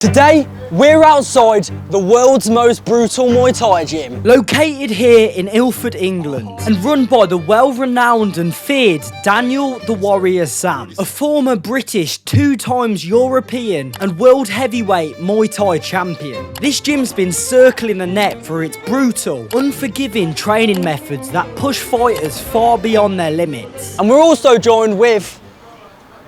Today, we're outside the world's most brutal Muay Thai gym. Located here in Ilford, England, and run by the well-renowned and feared Daniel the Warrior Sam, a former British, 2 times European and world heavyweight Muay Thai champion. This gym's been circling the net for its brutal, unforgiving training methods that push fighters far beyond their limits. And we're also joined with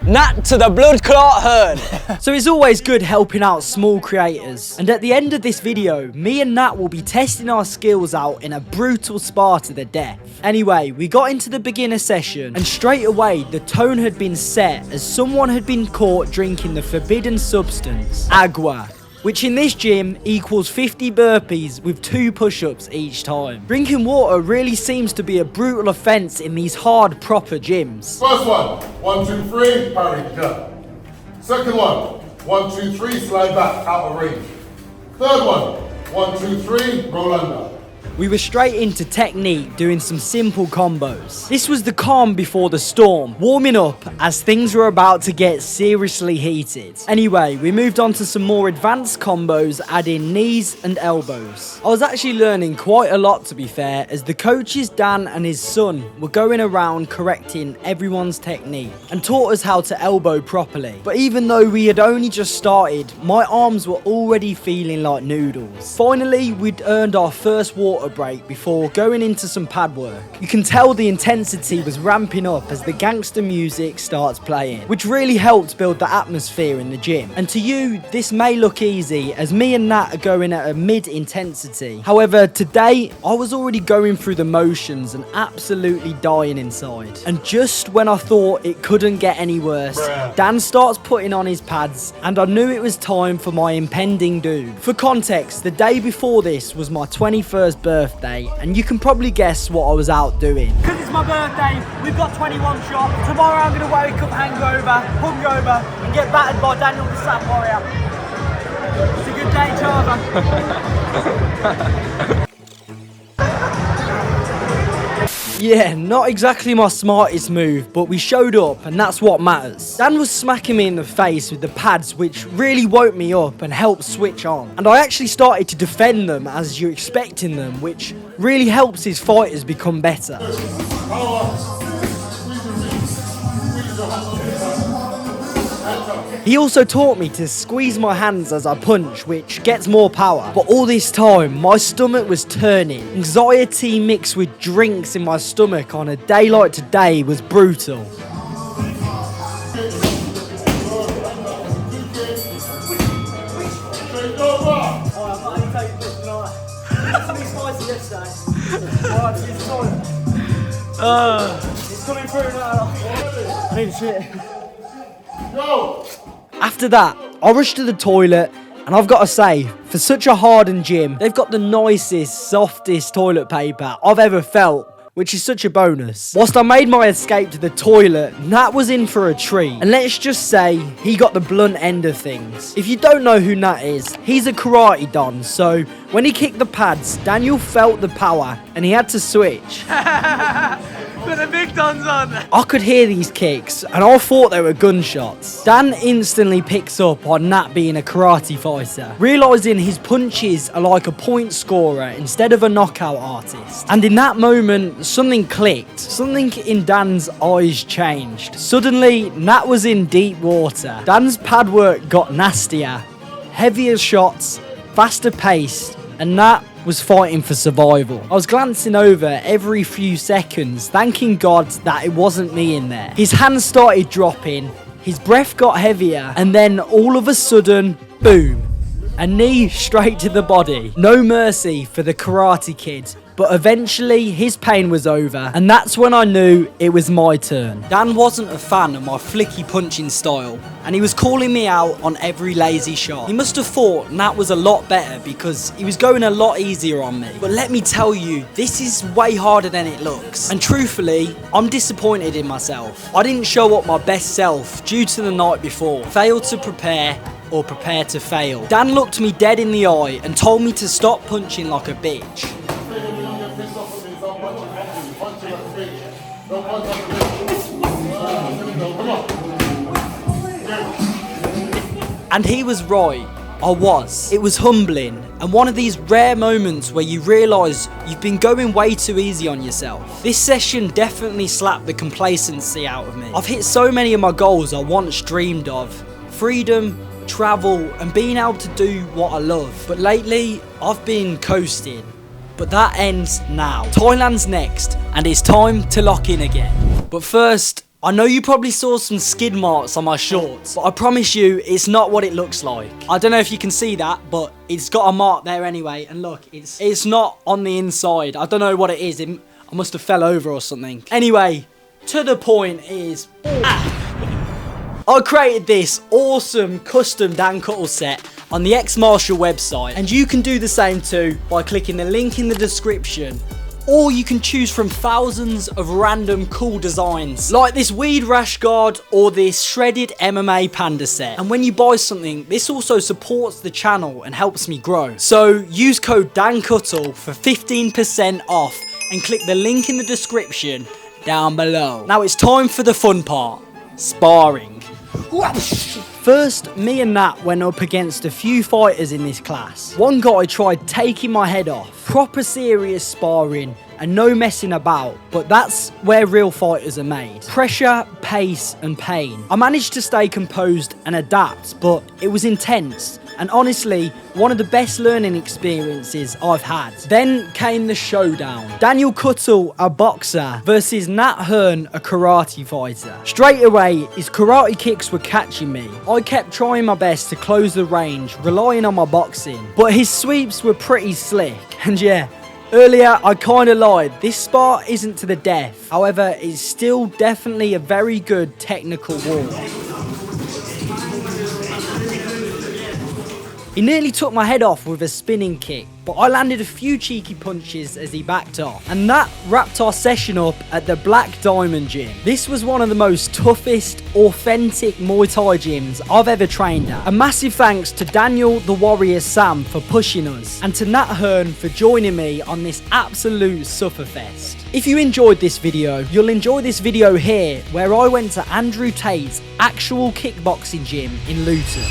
Nat to the blood clot herd. So it's always good helping out small creators. And at the end of this video, me and Nat will be testing our skills out in a brutal spar to the death. Anyway, we got into the beginner session and straight away the tone had been set as someone had been caught drinking the forbidden substance, agua, which in this gym equals 50 burpees with 2 push-ups each time. Drinking water really seems to be a brutal offence in these hard, proper gyms. First one, 1, 2, 3, parry, jump. Second one, 1, 2, 3, slide back, out of range. Third one, 1, 2, 3, roll under. We were straight into technique, doing some simple combos. This was the calm before the storm, warming up as things were about to get seriously heated. Anyway, we moved on to some more advanced combos, adding knees and elbows. I was actually learning quite a lot, to be fair, as the coaches Dan and his son were going around correcting everyone's technique and taught us how to elbow properly. But even though we had only just started, my arms were already feeling like noodles. Finally, we'd earned our first water break before going into some pad work. You can tell the intensity was ramping up as the gangster music starts playing, which really helped build the atmosphere in the gym. And to you, this may look easy as me and Nat are going at a mid-intensity. However, today, I was already going through the motions and absolutely dying inside. And just when I thought it couldn't get any worse, Dan starts putting on his pads and I knew it was time for my impending doom. For context, the day before this was my 21st birthday, and you can probably guess what I was out doing. Because it's my birthday, we've got 21 shots. Tomorrow I'm going to wake up hungover, and get battered by Daniel the Sam Warrior. It's a good day, Charver. Yeah, not exactly my smartest move, but we showed up and that's what matters. Dan was smacking me in the face with the pads, which really woke me up and helped switch on. And I actually started to defend them as you're expecting them, which really helps his fighters become better. He also taught me to squeeze my hands as I punch, which gets more power. But all this time, my stomach was turning. Anxiety mixed with drinks in my stomach on a day like today was brutal. It's coming through now. I need shit. Go! After that, I rushed to the toilet, and I've got to say, for such a hardened gym, they've got the nicest, softest toilet paper I've ever felt, which is such a bonus. Whilst I made my escape to the toilet, Nat was in for a treat, and let's just say, he got the blunt end of things. If you don't know who Nat is, he's a karate don, so when he kicked the pads, Daniel felt the power, and he had to switch. Put the big guns on. I could hear these kicks, and I thought they were gunshots. Dan instantly picks up on Nat being a karate fighter, realising his punches are like a point scorer instead of a knockout artist. And in that moment, something clicked. Something in Dan's eyes changed. Suddenly, Nat was in deep water. Dan's pad work got nastier, heavier shots, faster paced, and Nat was fighting for survival. I was glancing over every few seconds, thanking God that it wasn't me in there. His hands started dropping, his breath got heavier, and then all of a sudden, boom, a knee straight to the body. No mercy for the Karate Kid. But eventually, his pain was over, and that's when I knew it was my turn. Dan wasn't a fan of my flicky punching style, and he was calling me out on every lazy shot. He must have thought Nat was a lot better because he was going a lot easier on me. But let me tell you, this is way harder than it looks. And truthfully, I'm disappointed in myself. I didn't show up my best self due to the night before. Failed to prepare, or prepare to fail. Dan looked me dead in the eye and told me to stop punching like a bitch. And he was right. I was. It was humbling, and one of these rare moments where you realise you've been going way too easy on yourself. This session definitely slapped the complacency out of me. I've hit so many of my goals I once dreamed of. Freedom, travel, and being able to do what I love. But lately, I've been coasting. But that ends now. Thailand's next, and it's time to lock in again. But first, I know you probably saw some skid marks on my shorts, but I promise you, it's not what it looks like. I don't know if you can see that, but it's got a mark there anyway, and look, it's not on the inside. I don't know what it is. I must have fell over or something. Anyway, to the point is... I created this awesome custom Dan Cuttle set on the X-Marshall website, and you can do the same too by clicking the link in the description, or you can choose from thousands of random cool designs like this weed rash guard or this shredded MMA panda set. And when you buy something, this also supports the channel and helps me grow. So use code DanCuttle for 15% off and click the link in the description down below. Now it's time for the fun part, sparring. First, me and Nat went up against a few fighters in this class. One guy tried taking my head off. Proper serious sparring and no messing about, but that's where real fighters are made. Pressure, pace and pain. I managed to stay composed and adapt, but it was intense. And honestly, one of the best learning experiences I've had. Then came the showdown. Daniel Cuttle, a boxer, versus Nat Hearn, a karate fighter. Straight away, his karate kicks were catching me. I kept trying my best to close the range, relying on my boxing. But his sweeps were pretty slick. And yeah, earlier I kinda lied. This spar isn't to the death. However, it's still definitely a very good technical war. He nearly took my head off with a spinning kick, but I landed a few cheeky punches as he backed off. And that wrapped our session up at the Black Diamond Gym. This was one of the most toughest, authentic Muay Thai gyms I've ever trained at. A massive thanks to Daniel the Warrior Sam for pushing us, and to Nat Hearn for joining me on this absolute sufferfest. If you enjoyed this video, you'll enjoy this video here, where I went to Andrew Tate's actual kickboxing gym in Luton.